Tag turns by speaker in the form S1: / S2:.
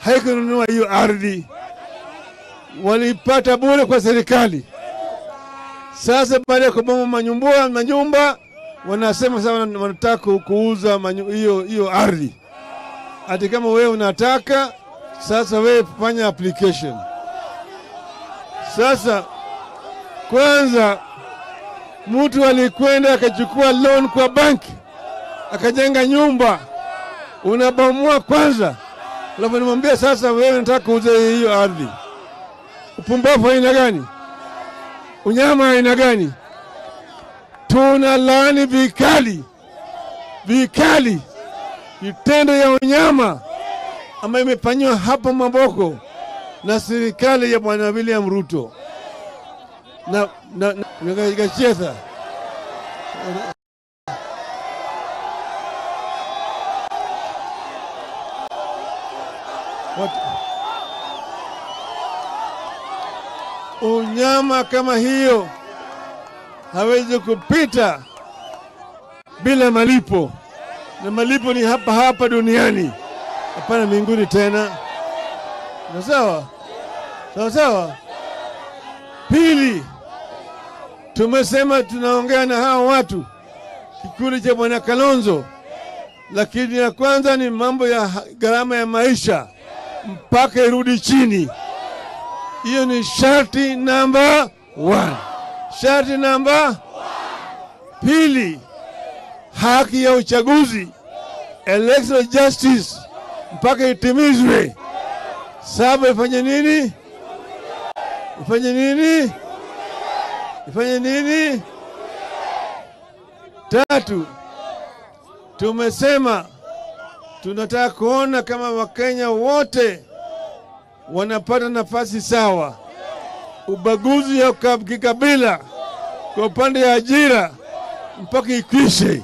S1: haikununua hiyo ardhi, walipata bure kwa serikali. Sasa baada ya kubomoa manyumba wanasema sasa wanataka kuuza hiyo ardhi. Ati kama wewe unataka, sasa wewe fanya application. Sasa kwanza mtu alikwenda akachukua loan kwa banki, akajenga nyumba, unabomoa kwanza, alafu unamwambia sasa wewe unataka kuuza hiyo ardhi. Upumbavu aina gani? Unyama aina gani? Tunalaani vikali vitendo ya unyama ambayo imefanywa hapa Maboko na serikali ya Bwana William Ruto na Gachagua. Unyama kama hiyo hawezi kupita bila malipo, na malipo ni hapa duniani, hapana mbinguni tena. Sawa. Pili, tumesema tunaongea na hao watu kikundi cha Bwana Kalonzo, lakini ya kwanza ni mambo ya gharama ya maisha mpaka irudi chini. Hiyo ni sharti namba 1. Sharti namba 2, haki ya uchaguzi, electoral justice, mpaka itimizwe. Saba, ifanye nini? 3, tumesema tunataka kuona kama Wakenya wote wanapata nafasi sawa. Ubaguzi ya kikabila kwa upande ya ajira mpaka ikwishe.